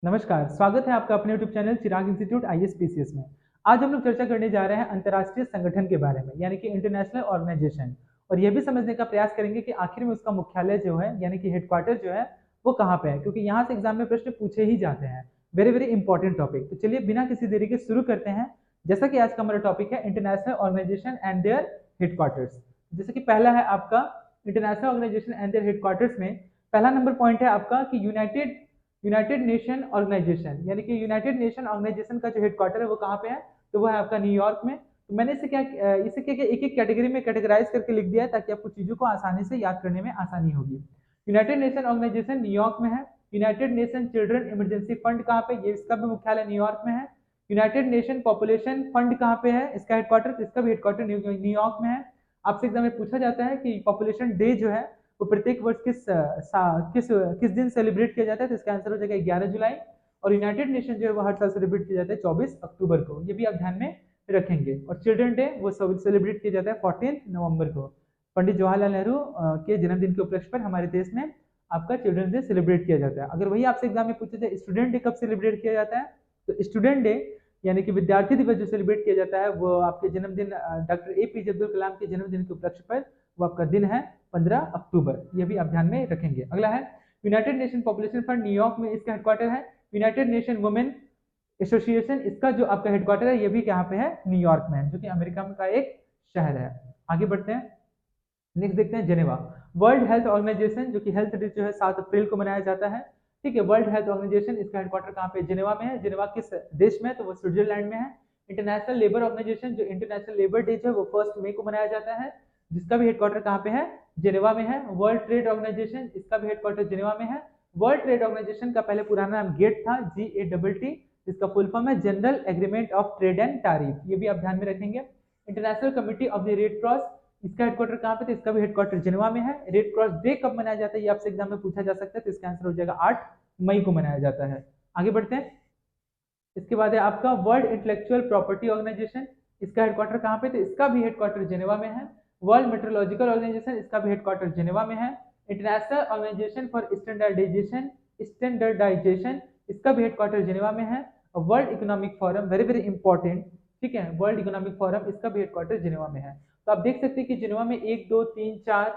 नमस्कार, स्वागत है आपका अपने यूट्यूब चैनल चिराग इंस्टीट्यूट आईएएस में। आज हम लोग चर्चा करने जा रहे हैं अंतर्राष्ट्रीय संगठन के बारे में, यानी कि इंटरनेशनल ऑर्गेनाइजेशन। और यह भी समझने का प्रयास करेंगे कि आखिर में उसका मुख्यालय जो है, यानी कि हेडक्वार्टर जो है, वो कहाँ पे है, क्योंकि यहाँ से एग्जाम में प्रश्न पूछे ही जाते हैं। Very very important topic. तो चलिए बिना किसी देरी के शुरू करते हैं। जैसा कि आज का हमारा टॉपिक है International Organization and their headquarters. जैसे कि पहला है आपका International Organization and their headquarters में पहला नंबर पॉइंट है आपका कि यूनाइटेड नेशन ऑर्गेनाइजेशन, यानी कि यूनाइटेड नेशन ऑर्गेनाइजेशन का जो हेडक्वार्टर है वो कहाँ पे है, तो वो है आपका न्यूयॉर्क में। तो मैंने इसे क्या एक एक कैटेगरी में कैटेगराइज करके लिख दिया है ताकि आपको चीजों को आसानी से याद करने में आसानी होगी। यूनाइटेड नेशन ऑर्गेनाइजेशन न्यूयॉर्क में है। United nation children emergency fund कहाँ पे, ये इसका भी मुख्यालय न्यूयॉर्क में है। यूनाइटेड नेशन पॉपुलेशन फंड कहाँ पे है, इसका हेडक्वार्टर, इसका भी हेडक्वार्टर न्यूयॉर्क में है। आपसे एग्जाम में पूछा जाता है कि पॉपुलेशन डे जो है वो प्रत्येक वर्ष किस दिन सेलिब्रेट किया जाता है, तो इसका आंसर हो जाएगा 11 जुलाई। और यूनाइटेड नेशन जो है वो हर साल सेलिब्रेट किया जाता है 24 अक्टूबर को, ये भी आप ध्यान में रखेंगे। और चिल्ड्रन डे वो सेलिब्रेट किया जाता है 14 नवंबर को। पंडित जवाहरलाल नेहरू के जन्मदिन के उपलक्ष्य पर हमारे देश में आपका चिल्ड्रन डे सेलिब्रेट किया जाता है। अगर वही आपसे एग्जाम में पूछे जाए स्टूडेंट डे कब सेलिब्रेट किया जाता है, तो स्टूडेंट डे यानी कि विद्यार्थी दिवस जो सेलिब्रेट किया जाता है वो आपके जन्मदिन डॉक्टर एपीजे अब्दुल कलाम के जन्मदिन के उपलक्ष्य पर वो आपका दिन है 15 अक्टूबर, ये भी आप ध्यान में रखेंगे। अगला है United nation population fund New York में इसका हेडक्वार्टर है। यूनाइटेड नेशन वुमेन एसोसिएशन इसका जो आपका हेडक्वार्टर है ये भी यहाँ पे है, न्यूयॉर्क में है, जो कि अमेरिका का एक शहर है। आगे बढ़ते हैं, नेक्स्ट देखते हैं जेनेवा। वर्ल्ड हेल्थ ऑर्गेनाइजेशन, जो कि हेल्थ डे जो है 7 अप्रैल को मनाया जाता है। ठीक है, वर्ल्ड हेल्थ ऑर्गेनाइजेशन इसका हेडक्वार्टर कहाँ पे, जेनेवा में है। जेनेवा किस देश में है, तो वो स्विट्जरलैंड में है। इंटरनेशनल लेबर ऑर्गेनाइजेशन, जो इंटरनेशनल लेबर डे जो है वो 1 मई को मनाया जाता है, जिसका भी हेडक्वार्टर कहाँ पे है, जेनेवा में है। वर्ल्ड ट्रेड ऑर्गेनाइजेशन इसका भी हेडक्वार्टर जेनेवा में है। वर्ल्ड ट्रेड ऑर्गेनाइजेशन का पहले पुराना नाम गेट था, GATT, जिसका फुल फॉर्म है general agreement of trade and tariff, ये भी आप ध्यान में रखेंगे। International committee of the red cross इसका हेडक्वार्टर कहाँ पे, तो इसका भी हेडक्वार्टर जेनेवा में है। रेड क्रॉस डे कब मनाया जाता है ये आपसे एग्जाम में पूछा जा सकता है, तो इसका आंसर हो जाएगा 8 मई को मनाया जाता है। आगे बढ़ते हैं, इसके बाद है आपका वर्ल्ड इंटेलेक्चुअल प्रॉपर्टी ऑर्गेनाइजेशन, इसका हेडक्वार्टर कहाँ पे, तो इसका भी हेडक्वार्टर जेनेवा में है। वर्ल्ड मेट्रोलॉजिकल ऑर्गेनाइजेशन इसका भी हेडक्वार्टर जेनेवा में है। इंटरनेशनल ऑर्गेनाइजेशन फॉर स्टैंडर्डाइजेशन इसका भी हेडक्वार्टर जेनेवा में है। World economic forum, very very important, ठीक है, वर्ल्ड इकोनॉमिक फोरम इसका भी हेडक्वार्टर जेनेवा में है। तो आप देख सकते हैं कि जेनेवा में 1 2 3 4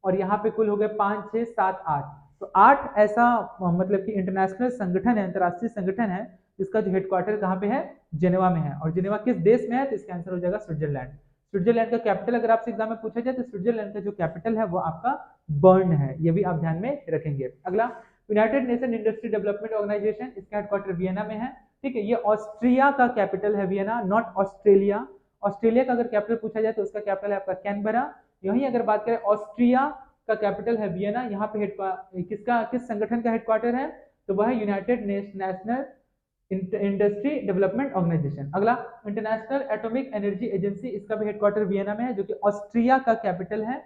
और यहाँ पे कुल हो गए 5 6 7 8, तो 8 ऐसा मतलब कि इंटरनेशनल संगठन है, अंतर्राष्ट्रीय संगठन है, जिसका जो हेडक्वार्टर कहाँ पे है, जेनेवा में है। और जेनेवा किस देश में है, तो इसका आंसर हो जाएगा स्विट्जरलैंड। स्विट्जरलैंड का कैपिटल अगर आपसे एग्जाम में पूछा जाए तो स्विट्जरलैंड का जो कैपिटल है वो आपका बर्न है, ये भी आप ध्यान में रखेंगे। अगला United Nation Industry Development Organization, इसका हेडक्वार्टर वियना में है। ठीक है, ये ऑस्ट्रिया का कैपिटल है वियना, नॉट ऑस्ट्रेलिया। ऑस्ट्रेलिया का अगर कैपिटल पूछा जाए तो उसका कैपिटल है आपका कैनबरा। यही अगर बात करें ऑस्ट्रिया का कैपिटल है वियना, यहाँ पे किस संगठन का हेडक्वार्टर है, तो वह है United National Industry Development Organization. अगला इंटरनेशनल एटॉमिक एनर्जी एजेंसी, इसका भी हेडक्वार्टर वियना में है, जो कि ऑस्ट्रिया का कैपिटल है।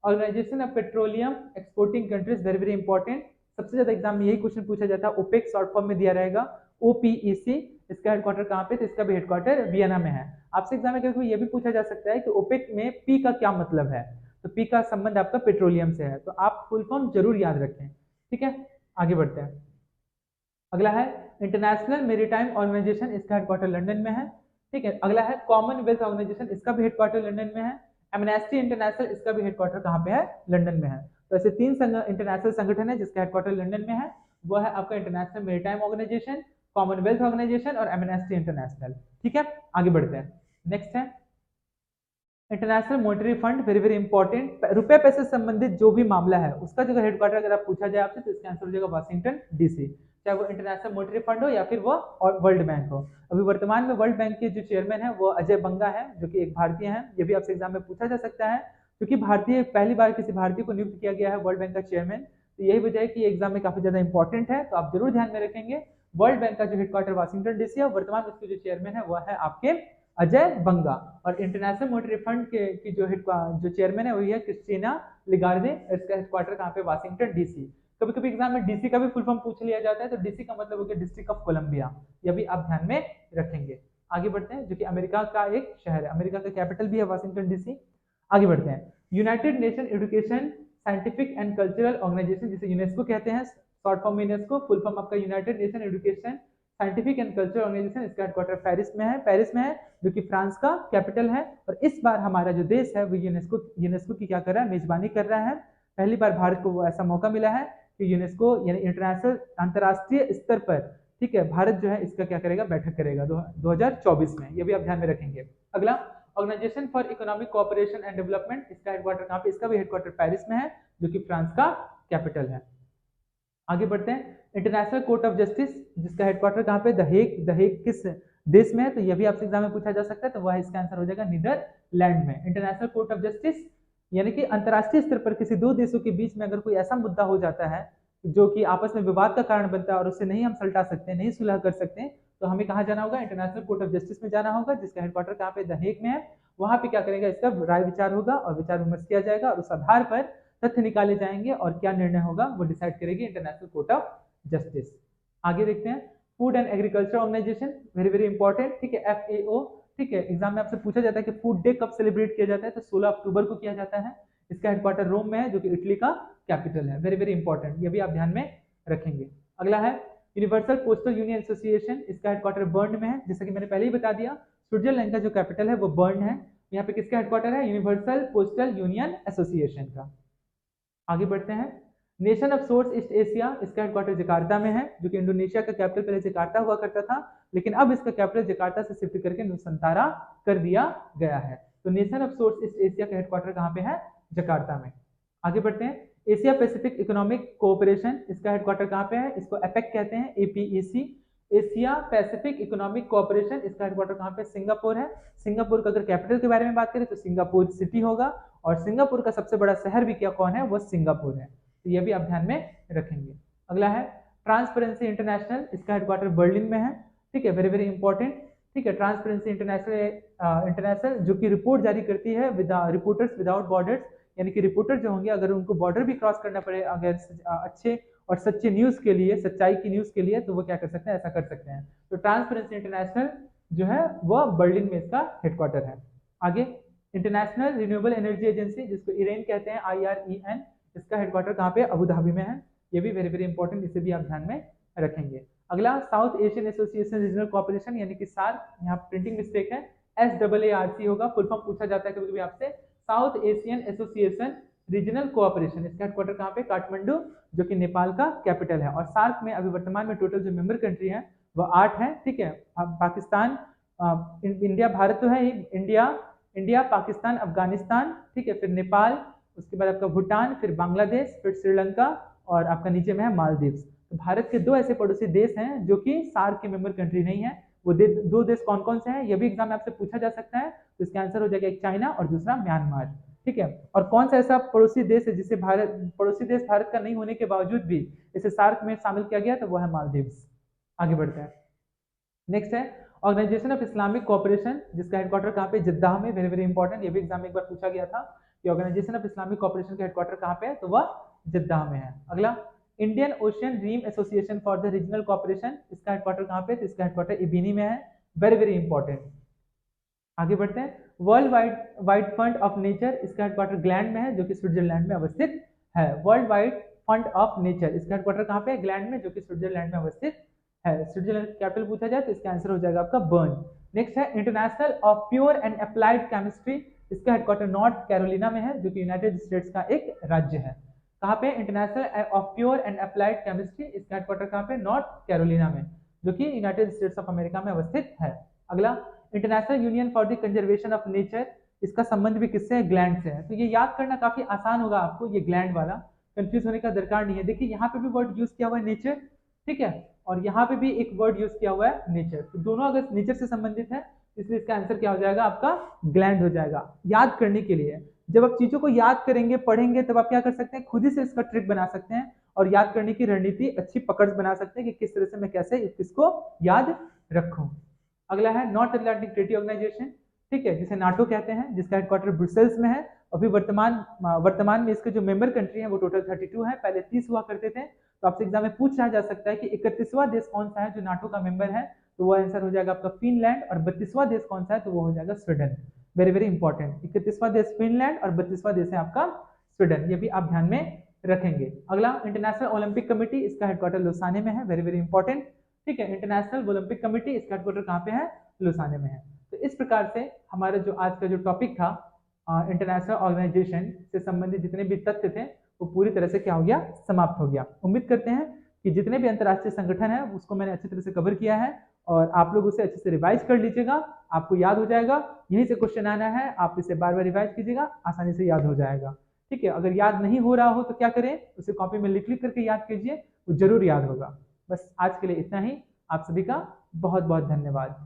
Organization of Petroleum Exporting Countries, very very important, सबसे ज्यादा एग्जाम में यही क्वेश्चन पूछा जाता है, ओपेक शॉर्ट फॉर्म में दिया रहेगा, OPEC, इसका हेडक्वार्टर कहाँ पे, तो इसका भी हेडक्वार्टर वियना में है। आपसे एग्जाम में कभी ये भी पूछा जा सकता है कि ओपेक में पी का क्या मतलब है, तो पी का संबंध आपका पेट्रोलियम से है, तो आप फुल फॉर्म जरूर याद रखें। ठीक है, आगे बढ़ते हैं। अगला है इंटरनेशनल मेरीटाइम ऑर्गेनाइजेशन, इसका हेडक्वार्टर लंदन में है। ठीक है, अगला है कॉमनवेल्थ ऑर्गेनाइजेशन, इसका भी हेडक्वार्टर लंदन में है। एमनेस्टी इंटरनेशनल, इसका भी हेडक्वार्टर कहाँ पे है, लंदन में है। तो ऐसे 3 इंटरनेशनल संगठन है जिसका हेडक्वार्टर लंदन में है, वो है आपका International Maritime Organization, Commonwealth Organization और एमनेस्टी इंटरनेशनल। ठीक है, आगे बढ़ते हैं। नेक्स्ट है International Monetary Fund, very very important, रुपए पैसे से संबंधित जो भी मामला है उसका जो हेडक्वार्टर अगर आप पूछा जाए आपसे तो इसका आंसर हो जाएगा वाशिंगटन DC, चाहे वो इंटरनेशनल मॉनेटरी फंड हो या फिर वो वर्ल्ड बैंक हो। अभी वर्तमान में वर्ल्ड बैंक के जो चेयरमैन है वो अजय बंगा है, जो कि एक भारतीय है, ये भी आपसे एग्जाम में पूछा जा सकता है, क्योंकि भारतीय पहली बार किसी भारतीय को नियुक्त किया गया है वर्ल्ड बैंक का चेयरमैन, तो यही वजह है कि एग्जाम में काफी ज्यादा इंपॉर्टेंट है, तो आप जरूर ध्यान में रखेंगे। वर्ल्ड बैंक का जो हेडक्वार्टर वाशिंगटन DC है, वर्तमान उसके जो चेयरमैन है वो है आपके अजय बंगा। और इंटरनेशनल मॉनेटरी फंड के की जो चेयरमैन है वही है क्रिस्टीना लिगार्डे, इसका हेडक्वार्टर कहाँ पे, वाशिंगटन DC। कभी कभी एग्जाम में DC का भी फुल फॉर्म पूछ लिया जाता है, तो DC का मतलब हो गया डिस्ट्रिक्ट ऑफ कोलंबिया, यह भी आप ध्यान में रखेंगे। आगे बढ़ते हैं, जो कि अमेरिका का एक शहर है, अमेरिका का कैपिटल भी है वाशिंगटन DC। आगे बढ़ते हैं, United Nation education scientific and cultural organization, जिसे यूनेस्को कहते हैं, short form UNESCO, full form आपका United Nation education scientific and cultural organization, इसका हेडक्वार्टर पेरिस में है जो कि फ्रांस का कैपिटल है। और इस बार हमारा जो देश है वो यूनेस्को की क्या कर रहा है, मेजबानी कर रहा है। पहली बार भारत को वो ऐसा मौका मिला है कि यूनेस्को यानी इंटरनेशनल अंतर्राष्ट्रीय स्तर पर, ठीक है, भारत जो है इसका क्या करेगा, बैठक करेगा 2024 में। ये भी आप ध्यान में रखेंगे। अगला, Organization for Economic Cooperation and Development, इसका हेडक्वार्टर कहाँ पे, इसका भी हेडक्वार्टर पेरिस में है जो कि फ्रांस का कैपिटल है। आगे बढ़ते हैं, इंटरनेशनल कोर्ट ऑफ जस्टिस, जिसका हेडक्वार्टर कहाँ पे, द हेग किस देश में है, तो यह भी आपसे एग्जाम में पूछा जा सकता है, तो वह इसका आंसर हो जाएगा नीदरलैंड में। इंटरनेशनल कोर्ट ऑफ जस्टिस यानी कि अंतरराष्ट्रीय स्तर पर किसी दो देशों के बीच में अगर कोई ऐसा मुद्दा हो जाता है जो कि आपस में विवाद का कारण बनता है और उससे नहीं हम सलटा सकते, नहीं सुलह कर सकते, तो हमें कहाँ जाना होगा, इंटरनेशनल कोर्ट ऑफ जस्टिस में जाना होगा, जिसका हेडक्वार्टर कहाँ पे, द हेग में है। वहां पे क्या करेगा, इसका राय विचार होगा और विचार विमर्श किया जाएगा और उस आधार पर तथ्य निकाले जाएंगे और क्या निर्णय होगा वो डिसाइड करेगी इंटरनेशनल कोर्ट ऑफ जस्टिस। आगे देखते हैं, Food and Agriculture Organization, very very important, ठीक है, FAO, ठीक है, एग्जाम में आपसे पूछा जाता है कि फूड डे कब सेलिब्रेट किया जाता है, तो 16 अक्टूबर को किया जाता है। इसका हेडक्वार्टर रोम में है जो कि इटली का कैपिटल है। वेरी वेरी इंपॉर्टेंट, ये भी आप ध्यान में रखेंगे। अगला है यूनिवर्सल पोस्टल यूनियन एसोसिएशन, इसका हेडक्वार्टर बर्न में है, जैसा कि मैंने पहले ही बता दिया, स्विट्जरलैंड का जो कैपिटल है वो बर्न है। यहाँ पे किसका हेडक्वार्टर है, यूनिवर्सल पोस्टल यूनियन एसोसिएशन का। आगे बढ़ते हैं, nation of source east Asia, इसका हेडक्वार्टर जकार्ता में है, जो कि इंडोनेशिया का कैपिटल पहले जकार्ता हुआ करता था, लेकिन अब इसका कैपिटल जकार्ता से शिफ्ट करके नुसंतारा कर दिया गया है। तो nation of source east Asia का हेडक्वार्टर कहाँ पे है, जकार्ता में। आगे बढ़ते हैं, एशिया पैसिफिक इकोनॉमिक कोऑपरेशन, इसका हेडक्वार्टर कहाँ पे है, इसको एपेक कहते हैं, APEC, Asia Pacific economic cooperation, इसका हेडक्वार्टर कहाँ पे, सिंगापुर है। सिंगापुर का अगर कैपिटल के बारे में बात करें तो सिंगापुर सिटी होगा, और सिंगापुर का सबसे बड़ा शहर भी क्या कौन है, वो सिंगापुर है। तो ये भी आप ध्यान में रखेंगे। अगला है ट्रांसपेरेंसी इंटरनेशनल, इसका हेडक्वार्टर बर्लिन में है, ठीक है, वेरी वेरी इंपॉर्टेंट, ठीक है। ट्रांसपेरेंसी इंटरनेशनल जो कि रिपोर्ट जारी करती है रिपोर्टर्स विदाउट बॉर्डर्स, यानी कि रिपोर्टर जो होंगे अगर उनको बॉर्डर भी क्रॉस करना पड़े अगर अच्छे और सच्चे न्यूज के लिए, सच्चाई की न्यूज के लिए, तो वो क्या कर सकते हैं, ऐसा कर सकते हैं। तो ट्रांसपेरेंसी इंटरनेशनल जो है वह बर्लिन में इसका हेडक्वार्टर है। आगे, इंटरनेशनल रिन्यूएबल एनर्जी एजेंसी, जिसको इरेन कहते हैं, IREN, इसका हेडक्वार्टर कहाँ पे, अबू धाबी में है। ये भी वेरी वेरी इंपॉर्टेंट, इसे भी आप ध्यान में रखेंगे। अगला, south Asian association regional cooperation, यानी कि सार्क, यहाँ प्रिंटिंग मिस्टेक है, SAARC होगा, फुल फॉर्म पूछा जाता है कभी कभी आपसे, south Asian association regional cooperation, इसका हेडक्वार्टर कहाँ पे, काठमांडू, जो कि नेपाल का कैपिटल है। और सार्क में अभी वर्तमान में टोटल जो मेंबर कंट्री है वह 8 है, ठीक है। अब पाकिस्तान, इंडिया, भारत तो है ही, इंडिया, पाकिस्तान, अफगानिस्तान, ठीक है, फिर नेपाल, उसके बाद आपका भूटान, फिर बांग्लादेश, फिर श्रीलंका, और आपका नीचे में है मालदीव्स। तो भारत के दो ऐसे पड़ोसी देश हैं जो कि सार्क के मेंबर कंट्री नहीं है। वो दो देश कौन कौन से हैं, ये भी एग्जाम में आपसे पूछा जा सकता है। तो इसका आंसर हो जाएगा एक चाइना और दूसरा म्यांमार, ठीक है। और कौन सा ऐसा पड़ोसी देश है जिसे पड़ोसी देश भारत का नहीं होने के बावजूद भी इसे सार्क में शामिल किया गया, तो वो है मालदीव्स। आगे बढ़ते हैं, नेक्स्ट है ऑर्गेनाइजेशन ऑफ इस्लामिक कोऑपरेशन, जिसका हेडक्वार्टर कहाँ पे, जद्दाह में, वेरी वेरी इंपॉर्टेंट, ये भी एग्जाम में एक बार पूछा गया था कि ऑर्गेनाइजेशन ऑफ इस्लामिक कोऑपरेशन का हेडक्वार्टर कहाँ पे है, तो वह जद्दाह में है। अगला, Indian ocean dream association for the regional cooperation, इसका हेडक्वार्टर कहाँ पे, तो इसका हेडक्वार्टर इबिनी में है, वेरी वेरी इंपॉर्टेंट। आगे बढ़ते हैं, world wide fund of nature, इसका हेडक्वार्टर ग्लैंड में है, जो कि स्विट्जरलैंड में अवस्थित है। World wide fund of nature, इसका हेडक्वार्टर कहाँ पे है, ग्लैंड में, जो कि स्विट्जरलैंड में अवस्थित है। स्विट्जरलैंड कैपिटल पूछा जाए तो इसका आंसर हो जाएगा आपका बर्न। नेक्स्ट है international of pure and applied chemistry, इसका हेडक्वार्टर नॉर्थ कैरोलिना में है, जो कि यूनाइटेड स्टेट्स का एक राज्य है। कहाँ पे, international of pure and applied chemistry, इसका हेडक्वार्टर कहाँ पे, नॉर्थ कैरोलिना में, जो कि यूनाइटेड स्टेट्स ऑफ अमेरिका में अवस्थित है। अगला, international union for the conservation of nature, इसका संबंध भी किससे है, ग्लैंड से है। तो ये याद करना काफी आसान होगा आपको, ये ग्लैंड वाला, कंफ्यूज होने का दरकार नहीं है। देखिए यहाँ पे भी वर्ड यूज किया हुआ है नेचर, ठीक है, और यहाँ पे भी एक वर्ड यूज किया हुआ है नेचर, तो दोनों अगर नेचर से संबंधित है, इसलिए इसका आंसर क्या हो जाएगा आपका, ग्लैंड हो जाएगा। याद करने के लिए जब आप चीजों को याद करेंगे, पढ़ेंगे, तब आप क्या कर सकते हैं, खुद ही से इसका ट्रिक बना सकते हैं और याद करने की रणनीति अच्छी पकड़ बना सकते हैं कि किस तरह से मैं कैसे किसको याद रखूं। अगला है नॉर्थ अटलांटिक ट्रीटी ऑर्गेनाइजेशन, ठीक है, जिसे नाटो कहते हैं, जिसका हेडक्वार्टर ब्रुसेल्स में है। अभी वर्तमान में इसके जो मेंबर कंट्री है वो टोटल 32 है, पहले 30 हुआ करते थे। तो आपसे एग्जाम में पूछा जा सकता है कि 31वां देश कौन सा है जो नाटो का मेंबर है, तो वो आंसर हो जाएगा आपका फिनलैंड, और 32वां देश कौन सा है, तो वो हो जाएगा स्वीडन। वेरी वेरी इंपॉर्टेंट, 31वां देश फिनलैंड और 32वां देश है आपका स्वीडन, ये भी आप ध्यान में रखेंगे। अगला इंटरनेशनल ओलंपिक कमेटी, इसका हेडक्वार्टर लुसाने में है, वेरी वेरी इंपॉर्टेंट। ठीक है, इंटरनेशनल ओलंपिक कमेटी, इसका हेडक्वार्टर कहाँ पे है? लुसाने में है। तो इस प्रकार से हमारा जो आज का जो टॉपिक था इंटरनेशनल ऑर्गेनाइजेशन से संबंधित जितने भी तथ्य थे वो पूरी तरह से क्या हो गया? समाप्त हो गया। उम्मीद करते हैं कि जितने भी अंतर्राष्ट्रीय संगठन है उसको मैंने अच्छी तरह से कवर किया है और आप लोग उसे अच्छे से रिवाइज कर लीजिएगा, आपको याद हो जाएगा। यहीं से क्वेश्चन आना है, आप इसे बार बार रिवाइज कीजिएगा, आसानी से याद हो जाएगा। ठीक है, अगर याद नहीं हो रहा हो तो क्या करें, उसे कॉपी में लिख लिख करके याद कीजिए, वो जरूर याद होगा। बस आज के लिए इतना ही। आप सभी का बहुत बहुत धन्यवाद।